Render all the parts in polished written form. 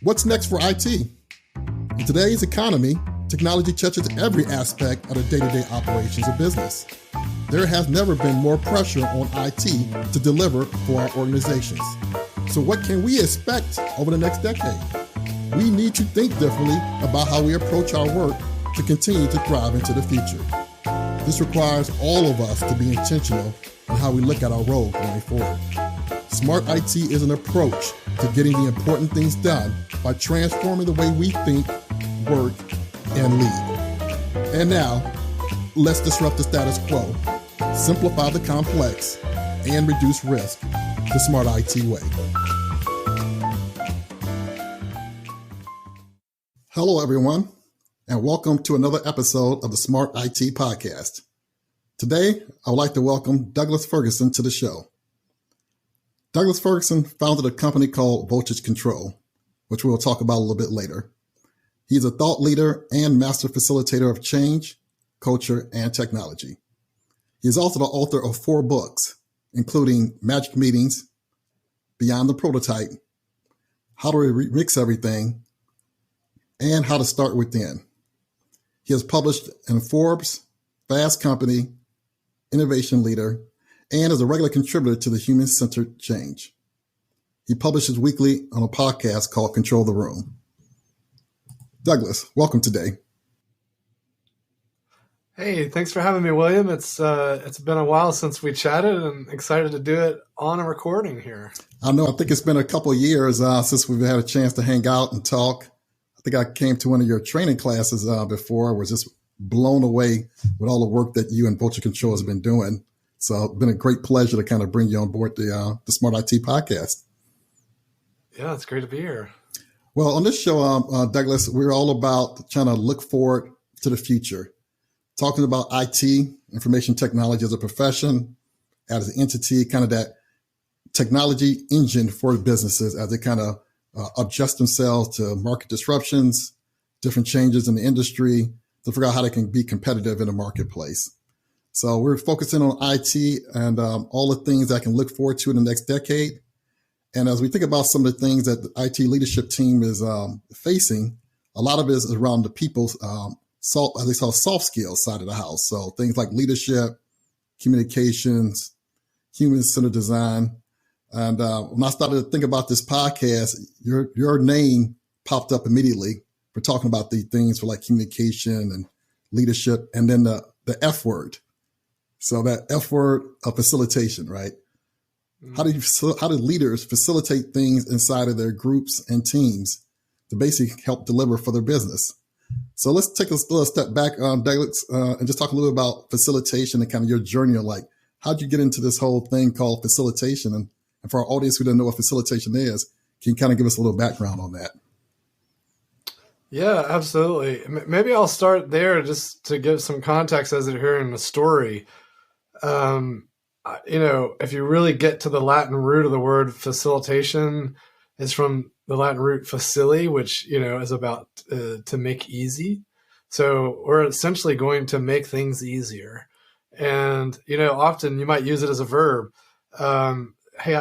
What's next for IT? In today's economy, technology touches every aspect of the day-to-day operations of business. There has never been more pressure on IT to deliver for our organizations. So what can we expect over the next decade? We need to think differently about how we approach our work to continue to thrive into the future. This requires all of us to be intentional in how we look at our role going forward. Smart IT is an approach to getting the important things done by transforming the way we think, work, and lead. And now, let's disrupt the status quo, simplify the complex, and reduce risk the Smart IT way. Hello, everyone, and welcome to another episode of the Smart IT Podcast. Today, I would like to welcome Douglas Ferguson to the show. Douglas Ferguson founded a company called Voltage Control, which we'll talk about a little bit later. He's a thought leader and master facilitator of change, culture, and technology. He is also the author of 4 books, including Magic Meetings, Beyond the Prototype, How to Remix Everything, and How to Start Within. He has published in Forbes, Fast Company, Innovation Leader, and is a regular contributor to the Human-Centered Change. He publishes weekly on a podcast called Control the Room. Douglas, welcome today. Hey, thanks for having me, William. It's been a while since we chatted, and excited to do it on a recording here. I know. I think it's been a couple of years since we've had a chance to hang out and talk. I think I came to one of your training classes before. I was just blown away with all the work that you and Voltage Control has been doing. So it's been a great pleasure to kind of bring you on board the Smart IT Podcast. Yeah, it's great to be here. Well, on this show, Douglas, we're all about trying to look forward to the future, talking about IT, information technology as a profession, as an entity, kind of that technology engine for businesses as they kind of adjust themselves to market disruptions, different changes in the industry, to figure out how they can be competitive in the marketplace. So we're focusing on IT and all the things that I can look forward to in the next decade. And as we think about some of the things that the IT leadership team is facing, a lot of it is around the people's soft skills side of the house. So things like leadership, communications, human-centered design. And when I started to think about this podcast, your name popped up immediately. We're talking about the things for like communication and leadership, and then the F word. So that F word of facilitation, right? How do leaders facilitate things inside of their groups and teams to basically help deliver for their business? So let's take a little step back, Douglas, and just talk a little about facilitation and kind of your journey. Like, how'd you get into this whole thing called facilitation? And for our audience who doesn't know what facilitation is, can you kind of give us a little background on that? Yeah, absolutely. Maybe I'll start there just to give some context as you're hearing the story. If you really get to the Latin root of the word facilitation, is from the Latin root facili, which, is about to make easy. So we're essentially going to make things easier. And, often you might use it as a verb. Hey,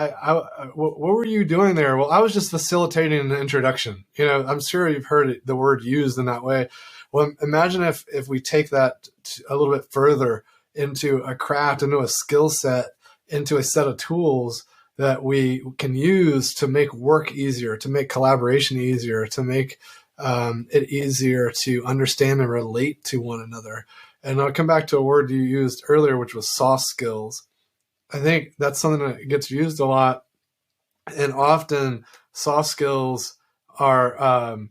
what were you doing there? Well, I was just facilitating an introduction. I'm sure you've heard the word used in that way. Well, imagine if we take that a little bit further into a craft, into a skill set, into a set of tools that we can use to make work easier, to make collaboration easier, to make it easier to understand and relate to one another. And I'll come back to a word you used earlier, which was soft skills. I think that's something that gets used a lot. And often soft skills are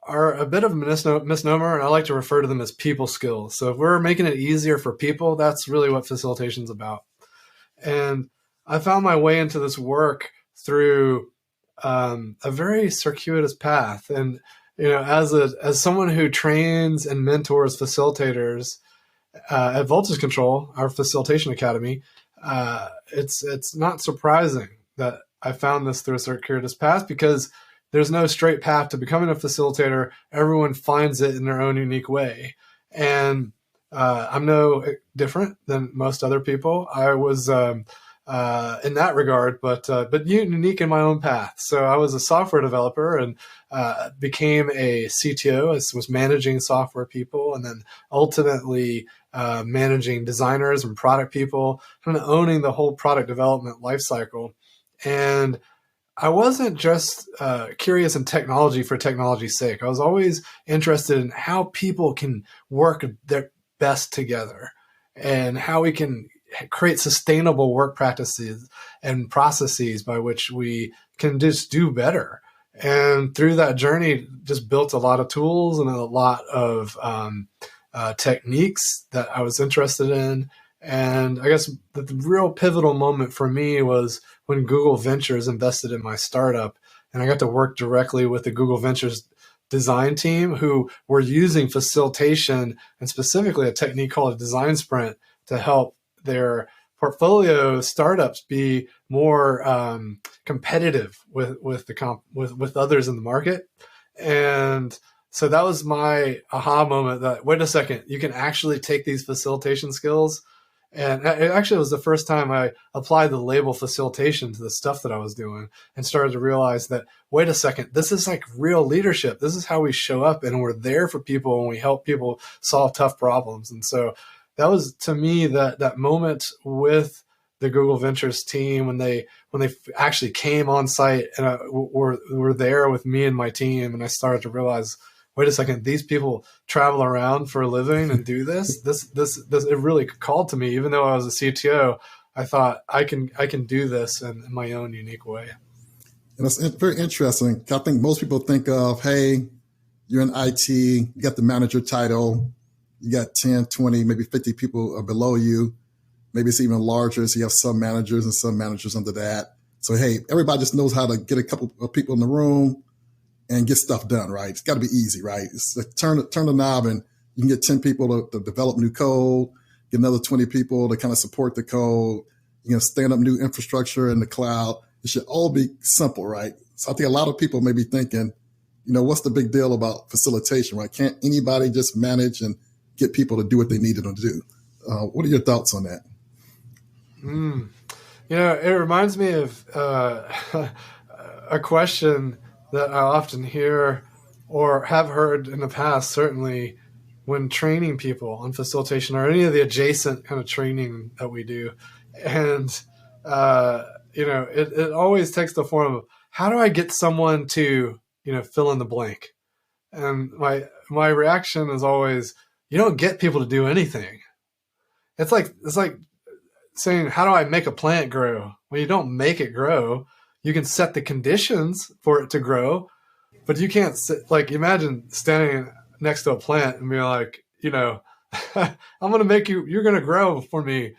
a bit of a misnomer, and I like to refer to them as people skills. So if we're making it easier for people, that's really what facilitation is about. And I found my way into this work through a very circuitous path. And as someone who trains and mentors facilitators at Voltage Control, our facilitation academy, it's not surprising that I found this through a circuitous path, because there's no straight path to becoming a facilitator. Everyone finds it in their own unique way. And I'm no different than most other people. I was in that regard, but unique in my own path. So I was a software developer and became a CTO. I was managing software people, and then ultimately managing designers and product people, kind of owning the whole product development lifecycle. And I wasn't just curious in technology for technology's sake. I was always interested in how people can work their best together and how we can create sustainable work practices and processes by which we can just do better. And through that journey, just built a lot of tools and a lot of techniques that I was interested in. And I guess the real pivotal moment for me was when Google Ventures invested in my startup, and I got to work directly with the Google Ventures design team who were using facilitation and specifically a technique called a design sprint to help their portfolio startups be more competitive with others in the market. And so that was my aha moment that, wait a second, you can actually take these facilitation skills. And it actually was the first time I applied the label facilitation to the stuff that I was doing and started to realize that, wait a second, this is like real leadership. This is how we show up, and we're there for people and we help people solve tough problems. And so that was, to me, that moment with the Google Ventures team when they actually came on site and were there with me and my team, and I started to realize, wait a second, these people travel around for a living and do this. This it really called to me. Even though I was a CTO, I thought I can do this in my own unique way. And it's very interesting. I think most people think of, hey, you're in IT, you got the manager title, you got 10, 20, maybe 50 people below you. Maybe it's even larger. So you have some managers and some managers under that. So, hey, everybody just knows how to get a couple of people in the room and get stuff done, right? It's got to be easy, right? It's like turn the knob and you can get 10 people to develop new code, get another 20 people to kind of support the code, stand up new infrastructure in the cloud. It should all be simple, right? So I think a lot of people may be thinking, what's the big deal about facilitation, right? Can't anybody just manage and get people to do what they needed them to do? What are your thoughts on that? It reminds me of a question that I often hear or have heard in the past, certainly when training people on facilitation or any of the adjacent kind of training that we do. And, it always takes the form of, how do I get someone to, fill in the blank? And my reaction is always, you don't get people to do anything. It's like saying, how do I make a plant grow? Well, you don't make it grow. You can set the conditions for it to grow, but you can't imagine standing next to a plant and being like, I'm going to make you're going to grow for me.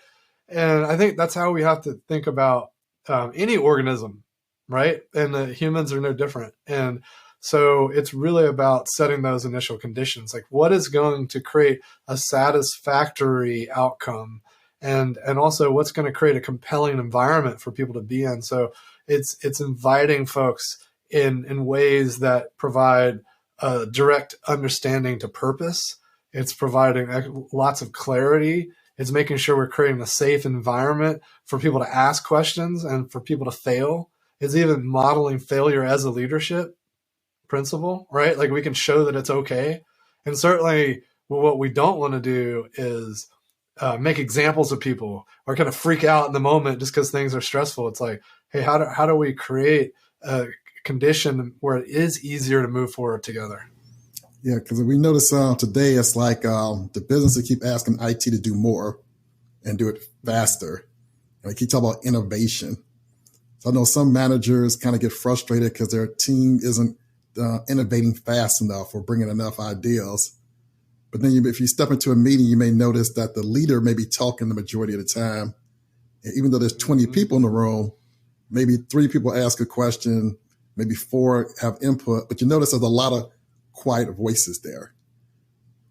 And I think that's how we have to think about any organism, right? And the humans are no different. And so it's really about setting those initial conditions. Like, what is going to create a satisfactory outcome? And also what's going to create a compelling environment for people to be in. So it's inviting folks in ways that provide a direct understanding to purpose. It's providing lots of clarity. It's making sure we're creating a safe environment for people to ask questions and for people to fail. It's even modeling failure as a leadership principle, right? Like, we can show that it's okay. And certainly what we don't want to do is make examples of people or kind of freak out in the moment just because things are stressful. It's like, hey, how do we create a condition where it is easier to move forward together? Yeah, because we notice today it's like the businesses keep asking IT to do more and do it faster. And they keep talking about innovation. So I know some managers kind of get frustrated because their team isn't innovating fast enough or bringing enough ideas. But then if you step into a meeting, you may notice that the leader may be talking the majority of the time. And even though there's 20 people in the room, maybe 3 people ask a question, maybe 4 have input, but you notice there's a lot of quiet voices there.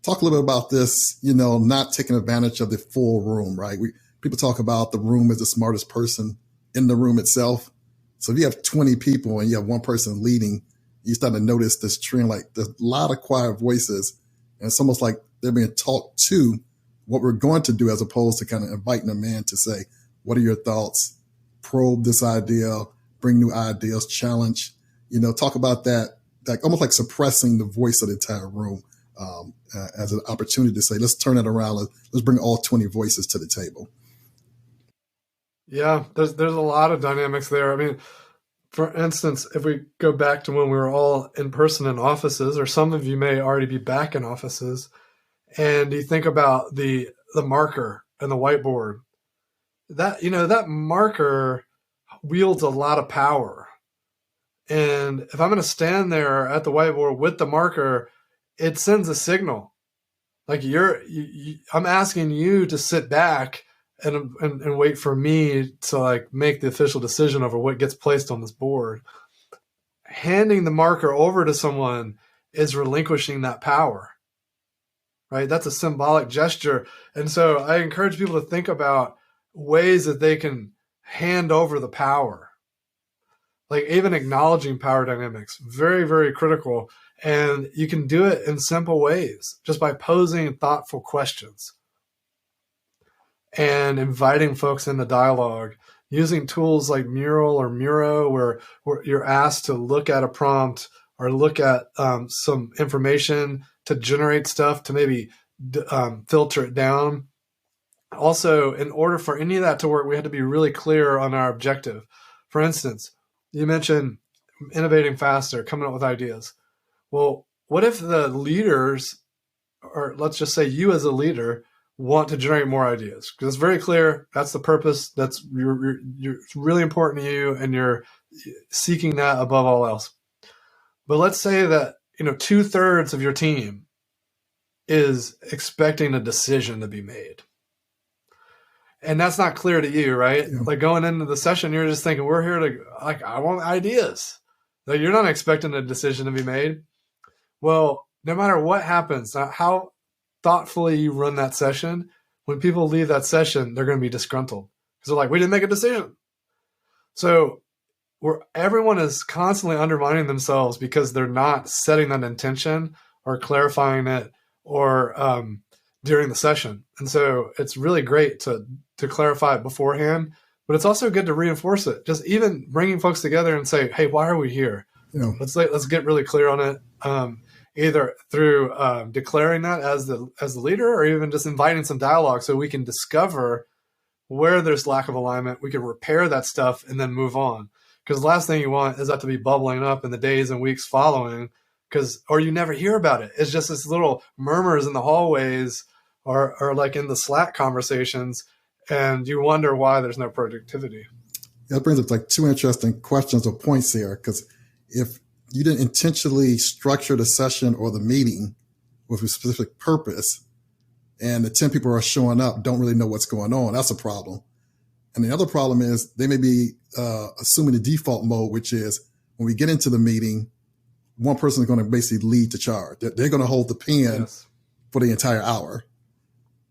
Talk a little bit about this, not taking advantage of the full room, right? People talk about the room as the smartest person in the room itself. So if you have 20 people and you have one person leading, you start to notice this trend, like there's a lot of quiet voices. And it's almost like they're being talked to what we're going to do as opposed to kind of inviting them in to say, what are your thoughts? probe this idea, bring new ideas, challenge, talk about that, like almost like suppressing the voice of the entire room as an opportunity to say, let's turn it around. Let's bring all 20 voices to the table. Yeah, there's a lot of dynamics there. I mean, for instance, if we go back to when we were all in person in offices, or some of you may already be back in offices, and you think about the marker and the whiteboard, that marker wields a lot of power. And if I'm going to stand there at the whiteboard with the marker, it sends a signal. Like I'm asking you to sit back and wait for me to like make the official decision over what gets placed on this board. Handing the marker over to someone is relinquishing that power, right? That's a symbolic gesture. And so I encourage people to think about ways that they can hand over the power. Like even acknowledging power dynamics, very, very critical. And you can do it in simple ways, just by posing thoughtful questions and inviting folks into dialogue, using tools like Mural or Miro, where you're asked to look at a prompt or look at some information to generate stuff to maybe filter it down. Also, in order for any of that to work, we had to be really clear on our objective. For instance, you mentioned innovating faster, coming up with ideas. Well, what if the leaders, or let's just say you as a leader, want to generate more ideas? Because it's very clear that's the purpose. That's it's really important to you, and you're seeking that above all else. But let's say that 2/3 of your team is expecting a decision to be made. And that's not clear to you, right? Yeah. Like going into the session, you're just thinking, we're here to, I want ideas. Like you're not expecting a decision to be made. Well, no matter what happens, how thoughtfully you run that session, when people leave that session, they're going to be disgruntled. Because they're like, we didn't make a decision. So everyone is constantly undermining themselves because they're not setting that intention or clarifying it or during the session. And so it's really great to clarify it beforehand, but it's also good to reinforce it. Just even bringing folks together and say, hey, why are we here? Let's get really clear on it. Either through declaring that as the leader, or even just inviting some dialogue so we can discover where there's lack of alignment. We can repair that stuff and then move on. Because the last thing you want is that to be bubbling up in the days and weeks following, or you never hear about it. It's just this little murmurs in the hallways or like in the Slack conversations, and you wonder why there's no productivity. That brings up like two interesting questions or points here, because if you didn't intentionally structure the session or the meeting with a specific purpose, and the 10 people are showing up, don't really know what's going on, that's a problem. And the other problem is they may be assuming the default mode, which is when we get into the meeting, one person is going to basically lead the charge. They're going to hold the pen for the entire hour.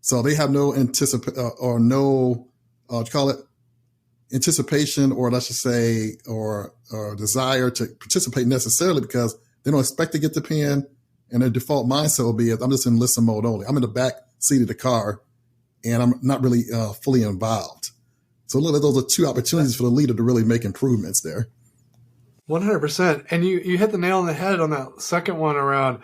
So they have no anticipation, or let's just say, or desire to participate necessarily, because they don't expect to get the pen, and their default mindset will be, I'm just in listen mode only. I'm in the back seat of the car, and I'm not really fully involved. So look, those are two opportunities for the leader to really make improvements there. 100%. And you hit the nail on the head on that second one around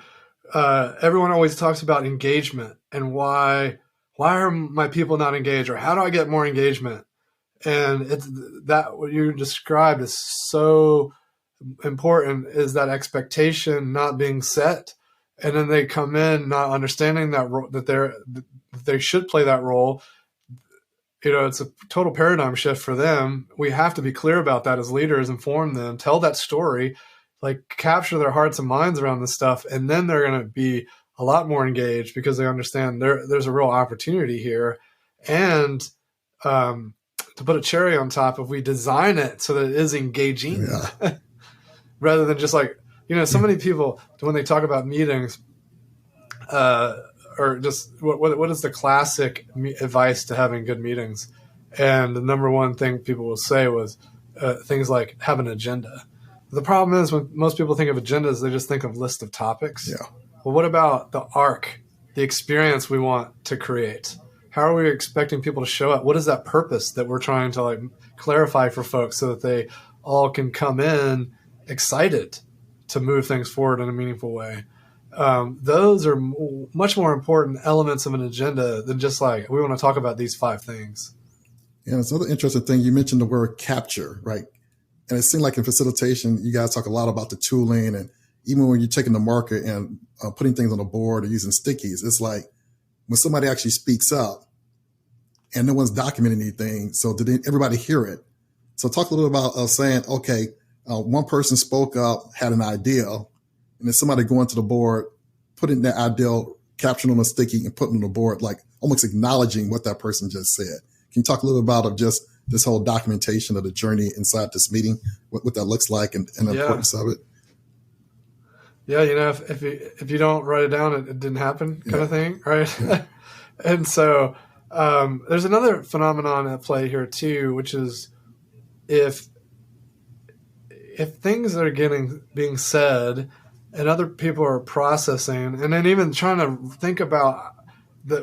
everyone always talks about engagement and why are my people not engaged, or how do I get more engagement? And it's that what you described is so important, is that expectation not being set. And then they come in not understanding that they should play that role. It's a total paradigm shift for them. We have to be clear about that as leaders, inform them, tell that story, like capture their hearts and minds around this stuff. And then they're going to be a lot more engaged because they understand there's a real opportunity here. And to put a cherry on top, if we design it so that it is engaging, rather than just like, so many people, when they talk about meetings, or just what is the classic advice to having good meetings? And the number one thing people will say was things like have an agenda. The problem is when most people think of agendas, they just think of list of topics. Yeah. Well, what about the arc, the experience we want to create? How are we expecting people to show up? What is that purpose that we're trying to like clarify for folks so that they all can come in excited to move things forward in a meaningful way. Those are much more important elements of an agenda than just like, we want to talk about these 5 things. And it's another interesting thing. You mentioned the word capture, right? And it seemed like in facilitation, you guys talk a lot about the tooling, and even when you're taking the market and putting things on the board or using stickies, it's like when somebody actually speaks up and no one's documenting anything, so did everybody hear it? So talk a little about saying, okay, one person spoke up, had an idea, and then somebody going to the board, putting that idea, capturing on a sticky and putting on the board, like almost acknowledging what that person just said. Can you talk a little about of just this whole documentation of the journey inside this meeting, what that looks like and the importance of it? Yeah, if you don't write it down, it didn't happen kind of thing, right? Yeah. And so there's another phenomenon at play here too, which is if things are being said and other people are processing and then even trying to think about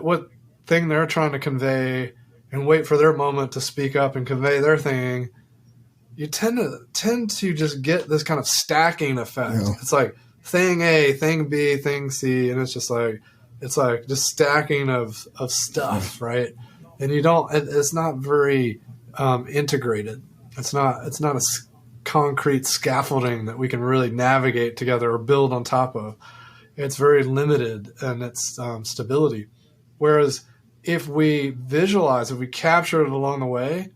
what thing they're trying to convey and wait for their moment to speak up and convey their thing, you tend to just get this kind of stacking effect. Yeah. It's like thing A, thing B, thing C, and it's like just stacking of stuff, right? And it's not very integrated. It's not a concrete scaffolding that we can really navigate together or build on top of. It's very limited in its stability. Whereas if we visualize, if we capture it along the way,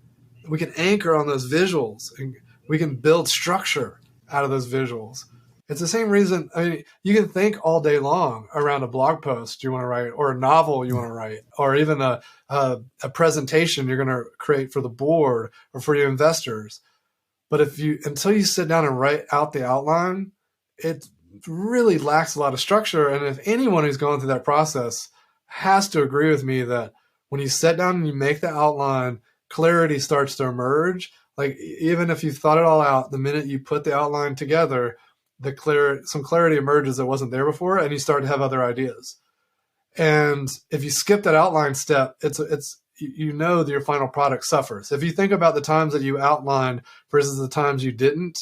we can anchor on those visuals and we can build structure out of those visuals. It's the same reason. I mean, you can think all day long around a blog post you want to write, or a novel you want to write, or even a presentation you're going to create for the board or for your investors. But until you sit down and write out the outline, it really lacks a lot of structure. And if anyone who's going through that process has to agree with me that when you sit down and you make the outline, clarity starts to emerge. Like even if you thought it all out, the minute you put the outline together, some clarity emerges that wasn't there before, and you start to have other ideas. And if you skip that outline step, it's that your final product suffers. If you think about the times that you outlined versus the times you didn't,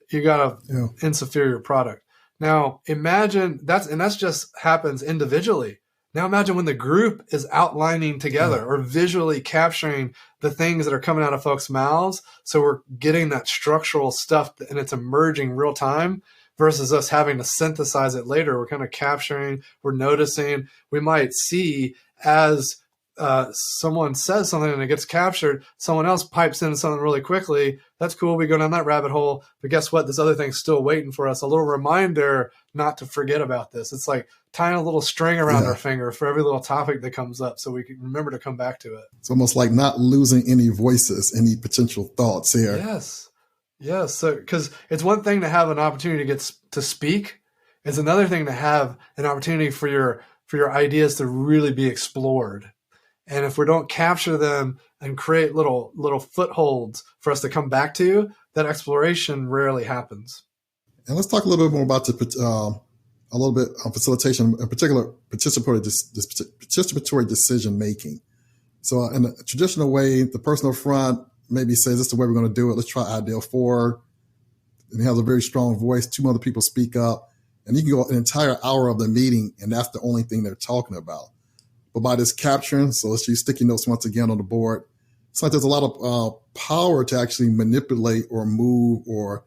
you got an inferior product. Now imagine that's just happens individually. Now imagine when the group is outlining together or visually capturing the things that are coming out of folks' mouths. So we're getting that structural stuff and it's emerging real time versus us having to synthesize it later. We're kind of capturing, we're noticing. We might see as someone says something and it gets captured, someone else pipes in something really quickly. That's cool. We go down that rabbit hole. But guess what? This other thing's still waiting for us. A little reminder not to forget about this. It's like tying a little string around our finger for every little topic that comes up so we can remember to come back to it. It's almost like not losing any voices, any potential thoughts here. Yes. So, because it's one thing to have an opportunity to speak. It's another thing to have an opportunity for your ideas to really be explored. And if we don't capture them and create little footholds for us to come back to, that exploration rarely happens. And let's talk a little bit more about a little bit on facilitation, in particular, participatory decision making. So in a traditional way, the person up front maybe says, "This is the way we're going to do it. Let's try ideal 4." And he has a very strong voice. 2 other people speak up, and you can go an entire hour of the meeting, and that's the only thing they're talking about. But by this capturing, so let's use sticky notes once again on the board. It's like there's a lot of power to actually manipulate or move or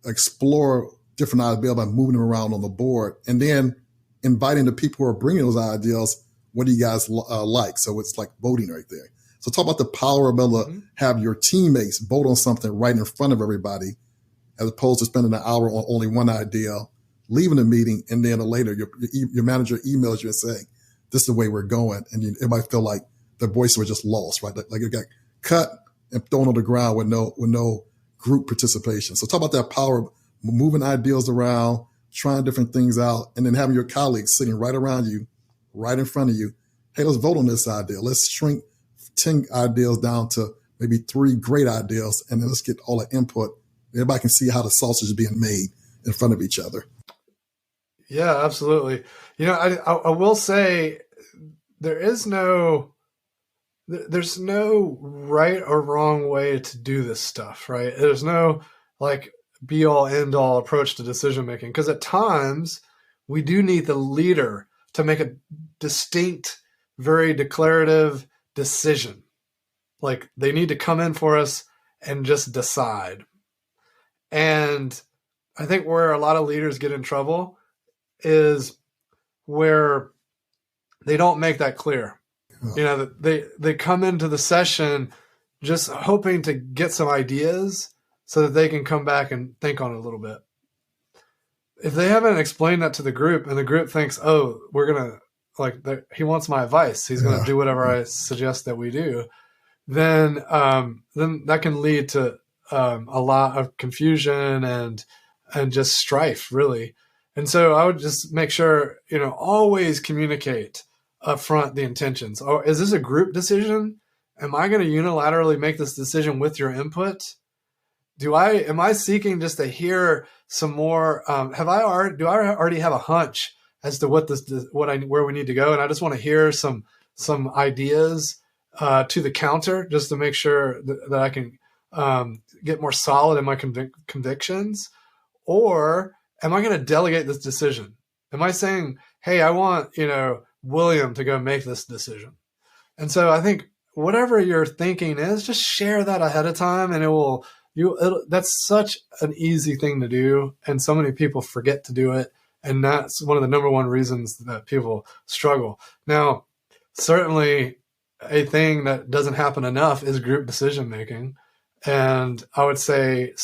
explore different ideas by moving them around on the board, and then inviting the people who are bringing those ideas. What do you guys like? So it's like voting right there. So talk about the power of being able to have your teammates vote on something right in front of everybody, as opposed to spending an hour on only one idea, leaving the meeting, and then later your manager emails you and saying, "This is the way we're going," and everybody feel like their voice was just lost, right? Like it got cut and thrown on the ground with no group participation. So talk about that power of moving ideas around, trying different things out, and then having your colleagues sitting right around you, right in front of you. Hey, let's vote on this idea. Let's shrink 10 ideas down to maybe 3 great ideas, and then let's get all the input. Everybody can see how the sausage is being made in front of each other. Yeah, absolutely. I will say there is no there's no right or wrong way to do this stuff, right? There's no like be all end all approach to decision making, because at times we do need the leader to make a distinct, very declarative decision. Like they need to come in for us and just decide. And I think where a lot of leaders get in trouble is where they don't make that clear. You know, they come into the session just hoping to get some ideas so that they can come back and think on it a little bit. If they haven't explained that to the group and the group thinks, oh, we're going to, like, he wants my advice, he's going to do whatever I suggest that we do, then that can lead to a lot of confusion and just strife, really. And so I would just make sure, you know, always communicate upfront the intentions. Oh, is this a group decision? Am I going to unilaterally make this decision with your input? Am I seeking just to hear some more? Do I already have a hunch as to where we need to go, and I just want to hear some ideas to the counter just to make sure that I can get more solid in my convictions? Or am I going to delegate this decision? Am I saying, hey, I want, you know, William to go make this decision? And so I think whatever your thinking is, just share that ahead of time, and that's such an easy thing to do. And so many people forget to do it. And that's one of the number one reasons that people struggle. Now, certainly a thing that doesn't happen enough is group decision making. And I would say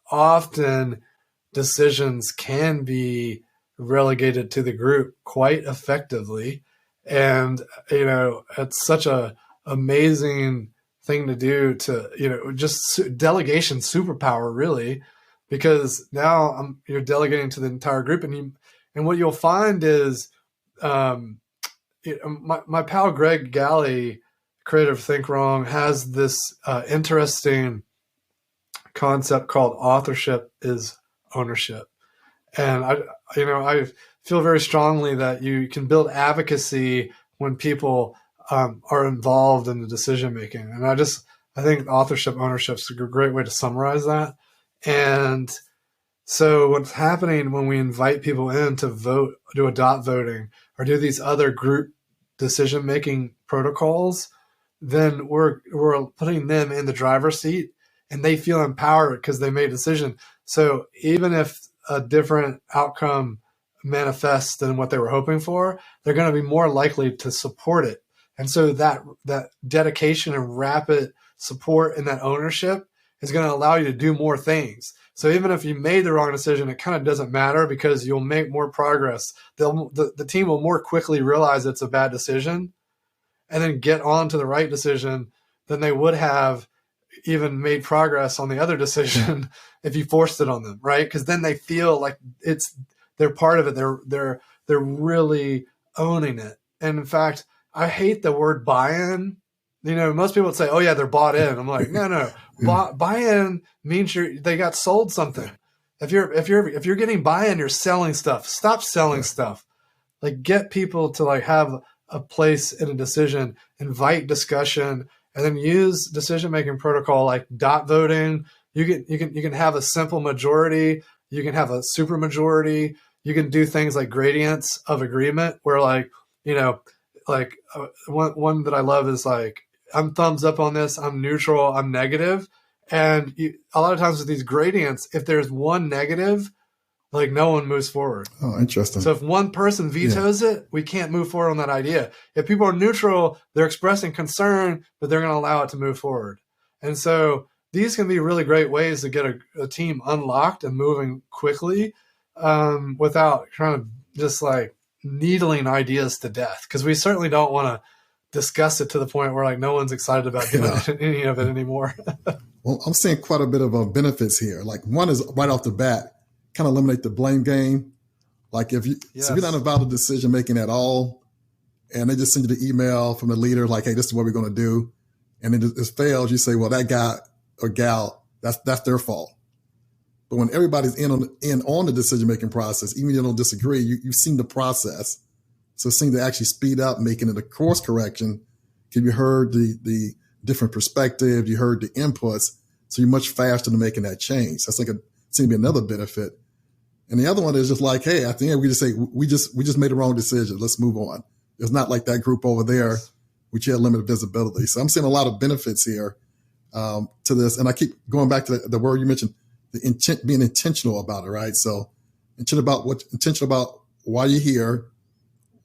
often decisions can be relegated to the group quite effectively. And, you know, it's such a amazing thing to do, to, you know, just delegation superpower, really, because now you're delegating to the entire group. And what you'll find is my pal Greg Galley, Creative Think Wrong, has this interesting concept called authorship is ownership. And I feel very strongly that you can build advocacy when people are involved in the decision making. And I think ownership is a great way to summarize that. And so what's happening when we invite people in to vote, do adopt voting, or do these other group decision making protocols, then we're putting them in the driver's seat, and they feel empowered because they made a decision. So even if a different outcome manifests than what they were hoping for, they're going to be more likely to support it. And so that dedication and rapid support and that ownership is going to allow you to do more things. So even if you made the wrong decision, it kind of doesn't matter, because you'll make more progress. The team will more quickly realize it's a bad decision and then get on to the right decision than they would have even made progress on the other decision if you forced it on them, right? Because then they feel like they're part of it. They're really owning it. And in fact, I hate the word buy-in. You know, most people would say, "Oh yeah, they're bought in." I'm like, no. Buy-in means they got sold something. If you're getting buy-in, you're selling stuff. Stop selling stuff. Like, get people to like have a place in a decision, invite discussion, and then use decision-making protocol like dot voting. You can have a simple majority. You can have a super majority. You can do things like gradients of agreement, where like, you know, like one that I love is like, I'm thumbs up on this, I'm neutral, I'm negative. And a lot of times with these gradients, if there's one negative, like no one moves forward. Oh, interesting. So if one person vetoes it, we can't move forward on that idea. If people are neutral, they're expressing concern, but they're going to allow it to move forward. And so these can be really great ways to get a team unlocked and moving quickly without trying to just like needling ideas to death. Because we certainly don't want to discuss it to the point where like no one's excited about doing any of it anymore. Well, I'm seeing quite a bit of benefits here. Like, one is right off the bat, kind of eliminate the blame game. Like if you're not involved in decision making at all, and they just send you the email from the leader, like, "Hey, this is what we're going to do," and then it fails, you say, "Well, that guy or gal, that's their fault." But when everybody's in on the decision making process, even if you don't disagree, you've seen the process, so it seems to actually speed up making it a course correction Because you heard the different perspective, you heard the inputs, so you're much faster to making that change. That's like seems to be another benefit. And the other one is just like, hey, at the end we just say we just made the wrong decision. Let's move on. It's not like that group over there, which had limited visibility. So I'm seeing a lot of benefits here to this. And I keep going back to the word you mentioned, the intent, being intentional about it, right? So intentional about why you're here,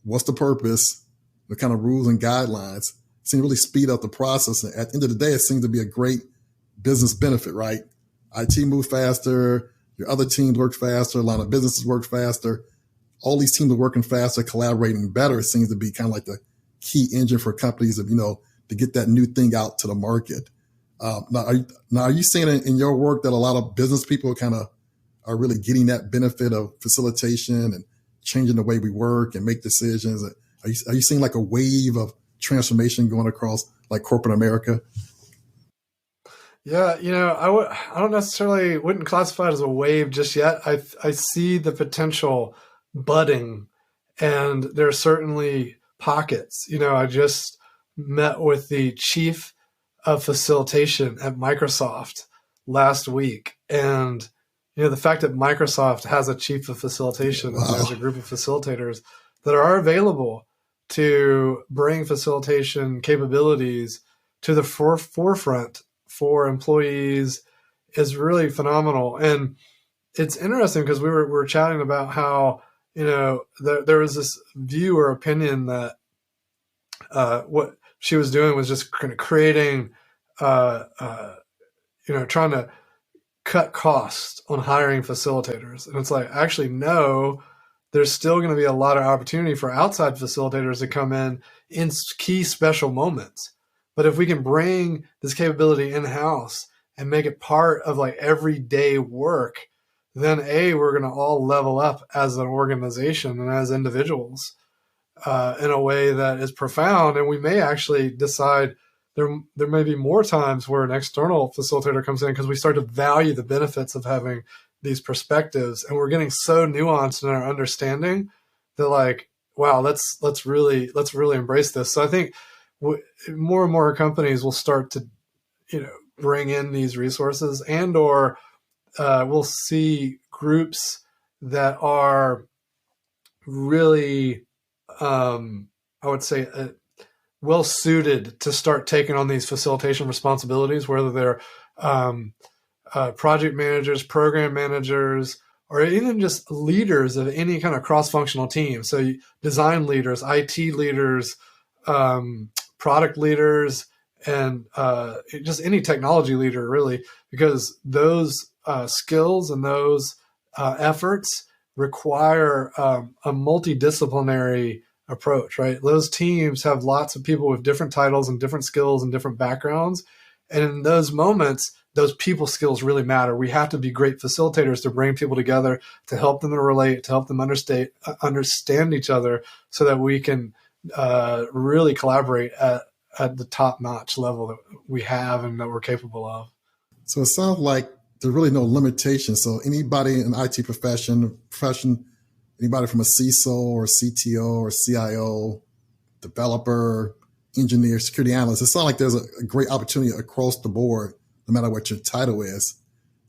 what's the purpose, the kind of rules and guidelines. It seems to really speed up the process. And at the end of the day, it seems to be a great business benefit, right? IT move faster, your other teams work faster, a lot of businesses work faster. All these teams are working faster, collaborating better. It seems to be kind of like the key engine for companies of, to get that new thing out to the market. Now, are you seeing in your work that a lot of business people kind of are really getting that benefit of facilitation and changing the way we work and make decisions? Are you seeing like a wave of transformation going across like corporate America? Yeah, I don't necessarily wouldn't classify it as a wave just yet. I see the potential budding, and there are certainly pockets. I just met with the chief of facilitation at Microsoft last week, and the fact that Microsoft has a chief of facilitation, wow. And there's a group of facilitators that are available to bring facilitation capabilities to the forefront for employees is really phenomenal. And it's interesting because we were chatting about how, there was this view or opinion that what she was doing was just kind of creating, trying to cut costs on hiring facilitators. And it's like, actually, no, there's still going to be a lot of opportunity for outside facilitators to come in key special moments. But if we can bring this capability in-house and make it part of like everyday work, then we're going to all level up as an organization and as individuals in a way that is profound. And we may actually decide there may be more times where an external facilitator comes in because we start to value the benefits of having these perspectives. And we're getting so nuanced in our understanding that like, wow, let's really embrace this. So I think more and more companies will start to, bring in these resources, and or we'll see groups that are really, I would say, well suited to start taking on these facilitation responsibilities, whether they're project managers, program managers, or even just leaders of any kind of cross-functional team. So design leaders, IT leaders, product leaders, and just any technology leader, really, because those skills and those efforts require a multidisciplinary approach, right? Those teams have lots of people with different titles and different skills and different backgrounds. And in those moments, those people skills really matter. We have to be great facilitators to bring people together, to help them to relate, to help them understand each other so that we can really collaborate at the top-notch level that we have and that we're capable of. So it sounds like there's really no limitation. So anybody in IT profession, anybody from a CISO or CTO or CIO, developer, engineer, security analyst, it sounds like there's a great opportunity across the board, no matter what your title is,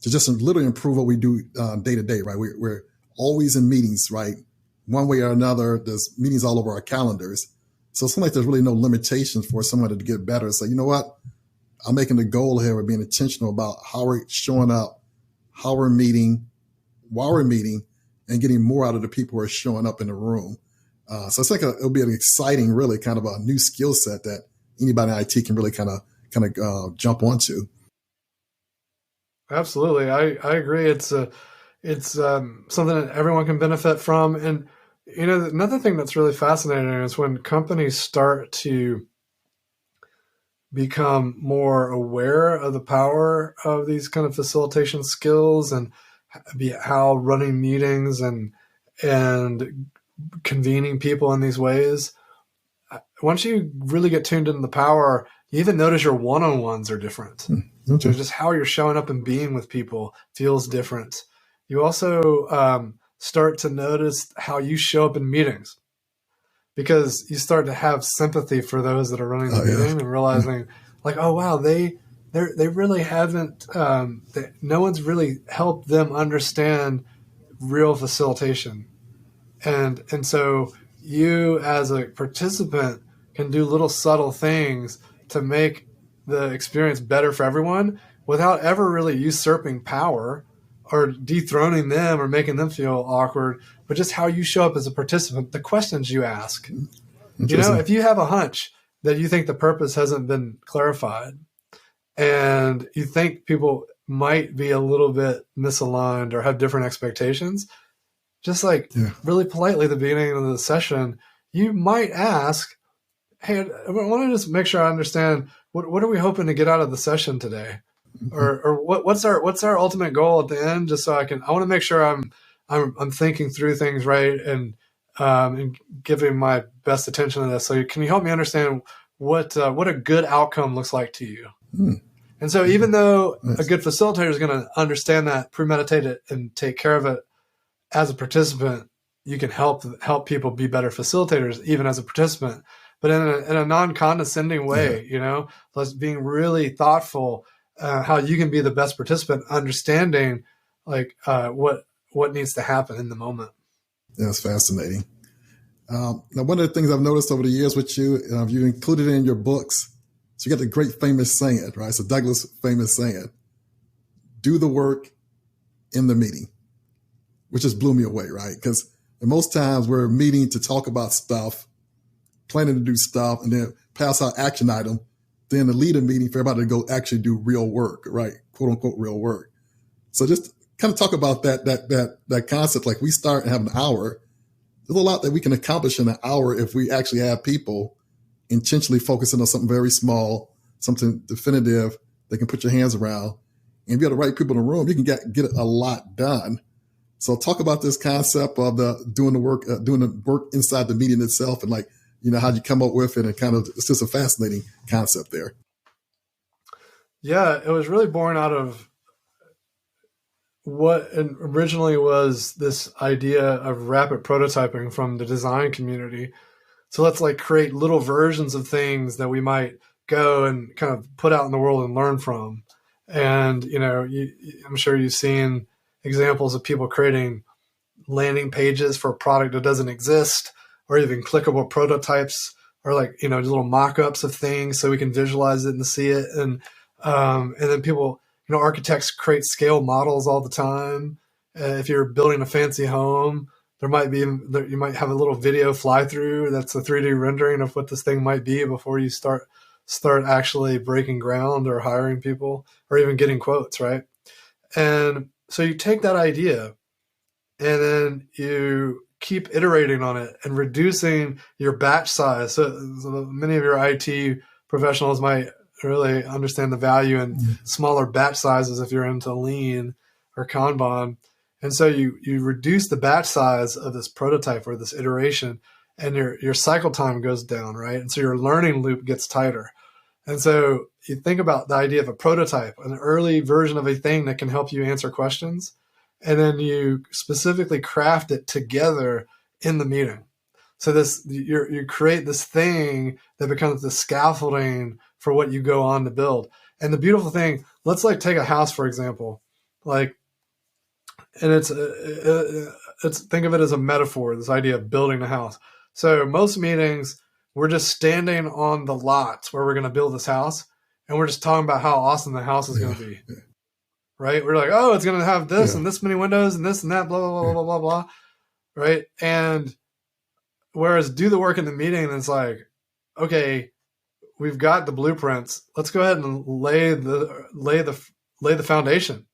to just literally improve what we do day to day, right? We're always in meetings, right? One way or another, there's meetings all over our calendars. So it seems like there's really no limitations for somebody to get better. So you know what? I'm making the goal here of being intentional about how we're showing up, how we're meeting, while we're meeting, and getting more out of the people who are showing up in the room. So it's like it'll be an exciting, really kind of a new skill set that anybody in IT can really kind of jump onto. Absolutely, I agree. It's something that everyone can benefit from. And another thing that's really fascinating is when companies start to become more aware of the power of these kind of facilitation skills and how running meetings and convening people in these ways. Once you really get tuned into the power, you even notice your one-on-ones are different. Okay. Just how you're showing up and being with people feels different. You also start to notice how you show up in meetings. because you start to have sympathy for those that are running the meeting and realizing like, oh, wow, they really haven't, no one's really helped them understand real facilitation. And so you as a participant can do little subtle things to make the experience better for everyone without ever really usurping power or dethroning them or making them feel awkward, but just how you show up as a participant, the questions you ask. You know, if you have a hunch that you think the purpose hasn't been clarified and you think people might be a little bit misaligned or have different expectations, just like really politely at the beginning of the session, you might ask, hey, I want to just make sure I understand what are we hoping to get out of the session today? Or what's our ultimate goal at the end? Just so I want to make sure I'm thinking through things right and giving my best attention to this. So can you help me understand what a good outcome looks like to you? And so even though a good facilitator is going to understand that, premeditate it, and take care of it as a participant, you can help people be better facilitators, even as a participant, but in a non-condescending way, you know, plus being really thoughtful, how you can be the best participant, understanding like what needs to happen in the moment. That's fascinating. Now, one of the things I've noticed over the years with you, you included it in your books. So you got the great famous saying, right? So Douglas famous saying, do the work in the meeting, which just blew me away, right? Because most times we're meeting to talk about stuff, planning to do stuff, and then pass out action item, then to lead a meeting for everybody to go actually do real work, right? Quote unquote real work. So just kind of talk about that concept. Like we start and have an hour. There's a lot that we can accomplish in an hour if we actually have people intentionally focusing on something very small, something definitive they can put your hands around. And if you have the right people in the room, you can get a lot done. So talk about this concept of doing the work inside the meeting itself, and like, you know, how you come up with it, and kind of, it's just a fascinating concept there. Yeah, it was really born out of what originally was this idea of rapid prototyping from the design community. So let's like create little versions of things that we might go and kind of put out in the world and learn from. And, you know, I'm sure you've seen examples of people creating landing pages for a product that doesn't exist, or even clickable prototypes, or like, you know, little mock-ups of things so we can visualize it and see it. And then people, you know, architects create scale models all the time. If you're building a fancy home, you might have a little video fly through that's a 3D rendering of what this thing might be before you start actually breaking ground or hiring people or even getting quotes, right? And so you take that idea and then you keep iterating on it and reducing your batch size. So many of your IT professionals might really understand the value in smaller batch sizes if you're into lean or Kanban. And so you reduce the batch size of this prototype or this iteration, and your cycle time goes down, right? And so your learning loop gets tighter. And so you think about the idea of a prototype, an early version of a thing that can help you answer questions, and then you specifically craft it together in the meeting. So you create this thing that becomes the scaffolding for what you go on to build. And the beautiful thing, let's like take a house, for example, like, and it's think of it as a metaphor, this idea of building a house. So most meetings, we're just standing on the lots where we're going to build this house, and we're just talking about how awesome the house is going to be, right? We're like, oh, it's going to have this and this many windows and this and that, blah, blah, blah, blah, blah, blah, right? And whereas do the work in the meeting, it's like, okay, we've got the blueprints. Let's go ahead and lay the foundation.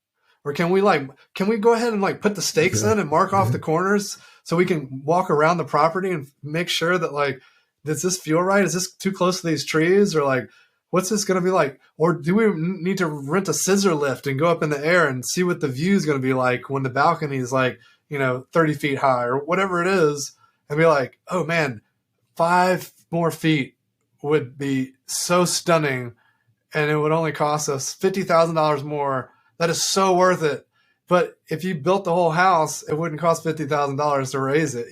Or can we go ahead and like put the stakes in and mark off the corners so we can walk around the property and make sure that like, does this feel right? Is this too close to these trees? Or like, what's this going to be like? Or do we need to rent a scissor lift and go up in the air and see what the view is going to be like when the balcony is like, 30 feet high or whatever it is, and be like, oh man, 5 more feet would be so stunning, and it would only cost us $50,000 more. That is so worth it. But if you built the whole house, it wouldn't cost $50,000 to raise it,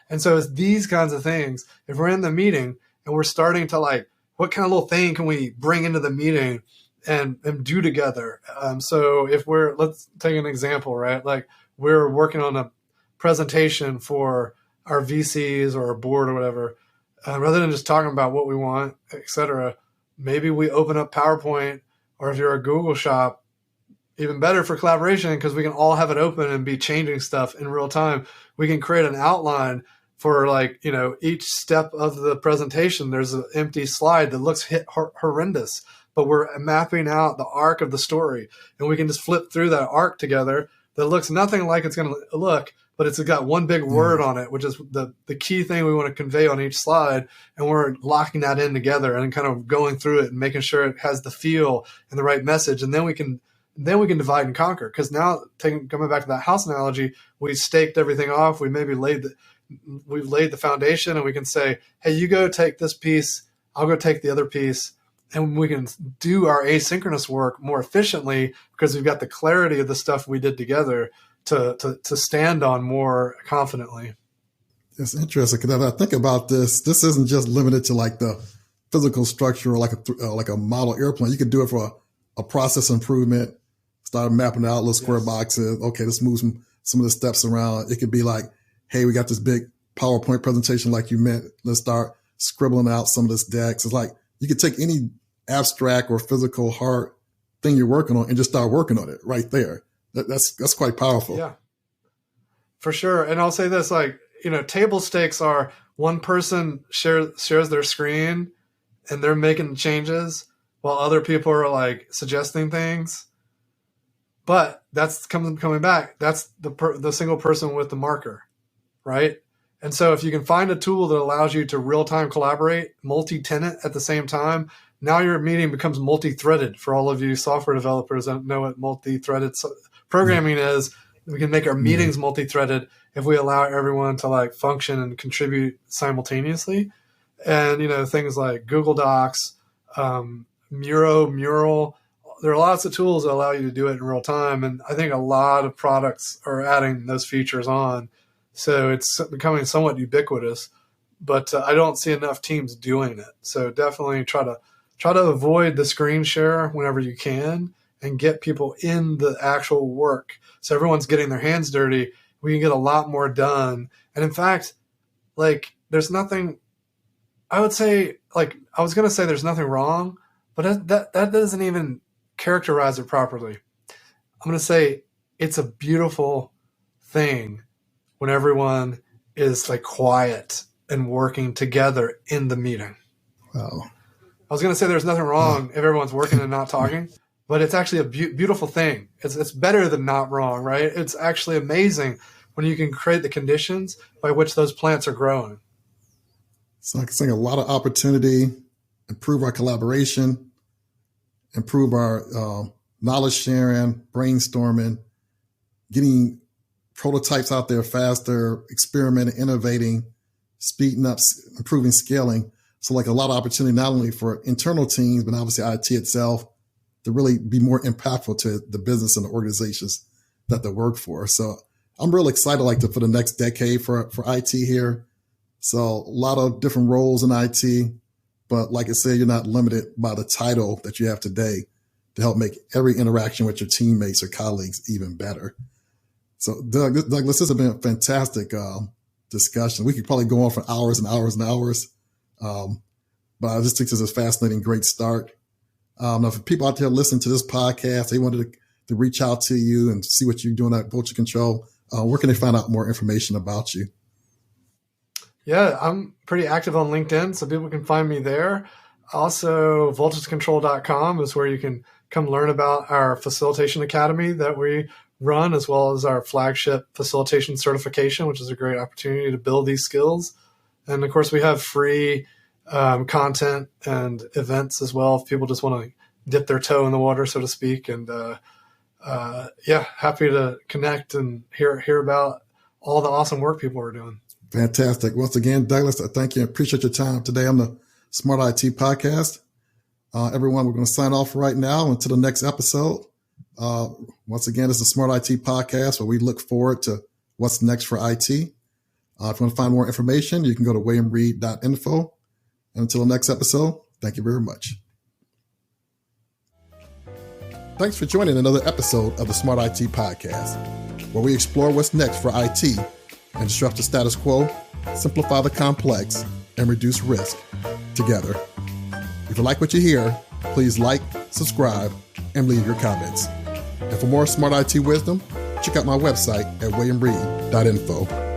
And so it's these kinds of things. If we're in the meeting and we're starting to like, what kind of little thing can we bring into the meeting and do together? So if let's take an example, right? Like we're working on a presentation for our VCs or our board or whatever, rather than just talking about what we want, et cetera, maybe we open up PowerPoint, or if you're a Google shop, even better for collaboration because we can all have it open and be changing stuff in real time. We can create an outline for like, each step of the presentation. There's an empty slide that looks horrendous, but we're mapping out the arc of the story, and we can just flip through that arc together that looks nothing like it's going to look, but it's got one big word on it, which is the key thing we want to convey on each slide. And we're locking that in together and kind of going through it and making sure it has the feel and the right message. And then we can divide and conquer. Because now, coming back to that house analogy, we staked everything off. We maybe we've laid the foundation, and we can say, hey, you go take this piece, I'll go take the other piece. And we can do our asynchronous work more efficiently because we've got the clarity of the stuff we did together to stand on more confidently. It's interesting because I think about this isn't just limited to like the physical structure or like a model airplane. You could do it for a process improvement, start mapping out little square boxes. Okay, let's move some of the steps around. It could be like, hey, we got this big PowerPoint presentation like you meant. Let's start scribbling out some of this decks. It's like you could take any abstract or physical hard thing you're working on and just start working on it right there. That's quite powerful. Yeah, for sure. And I'll say this, like, table stakes are one person shares their screen and they're making changes while other people are like suggesting things. But that's coming back. That's the single person with the marker, right? And so if you can find a tool that allows you to real-time collaborate, multi-tenant at the same time, now your meeting becomes multi-threaded. For all of you software developers that know what multi-threaded programming is, we can make our meetings multi-threaded if we allow everyone to like function and contribute simultaneously. And, things like Google Docs, Mural, there are lots of tools that allow you to do it in real time. And I think a lot of products are adding those features on. So it's becoming somewhat ubiquitous, but I don't see enough teams doing it. So definitely try to avoid the screen share whenever you can and get people in the actual work. So everyone's getting their hands dirty. We can get a lot more done. And in fact, like there's nothing, I would say, like I was going to say there's nothing wrong, but that doesn't even characterize it properly. I'm going to say it's a beautiful thing when everyone is like quiet and working together in the meeting. Wow. I was going to say there's nothing wrong if everyone's working and not talking, but it's actually a beautiful thing. It's better than not wrong, right? It's actually amazing when you can create the conditions by which those plants are growing. It's like saying a lot of opportunity, improve our collaboration, improve our knowledge sharing, brainstorming, getting prototypes out there faster, experimenting, innovating, speeding up, improving scaling. So like a lot of opportunity, not only for internal teams, but obviously IT itself to really be more impactful to the business and the organizations that they work for. So I'm really excited for the next decade for IT here. So a lot of different roles in IT, but like I said, you're not limited by the title that you have today to help make every interaction with your teammates or colleagues even better. So Douglas, this has been a fantastic discussion. We could probably go on for hours and hours and hours. But I just think this is a fascinating, great start. Now, if people out there listening to this podcast, they wanted to reach out to you and see what you're doing at Vulture Control, where can they find out more information about you? Yeah, I'm pretty active on LinkedIn, so people can find me there. Also, vulturecontrol.com is where you can come learn about our Facilitation Academy that we run, as well as our flagship Facilitation certification, which is a great opportunity to build these skills. And of course, we have free content and events as well if people just want to dip their toe in the water, so to speak. And happy to connect and hear about all the awesome work people are doing. Fantastic. Once again, Douglas, I thank you and appreciate your time today on the Smart IT Podcast. Everyone, we're going to sign off right now until the next episode. Once again, it's the Smart IT Podcast, where we look forward to what's next for IT. If you want to find more information, you can go to williamreed.info. And until the next episode, thank you very much. Thanks for joining another episode of the Smart IT Podcast, where we explore what's next for IT and disrupt the status quo, simplify the complex, and reduce risk together. If you like what you hear, please like, subscribe, and leave your comments. And for more Smart IT wisdom, check out my website at williamreed.info.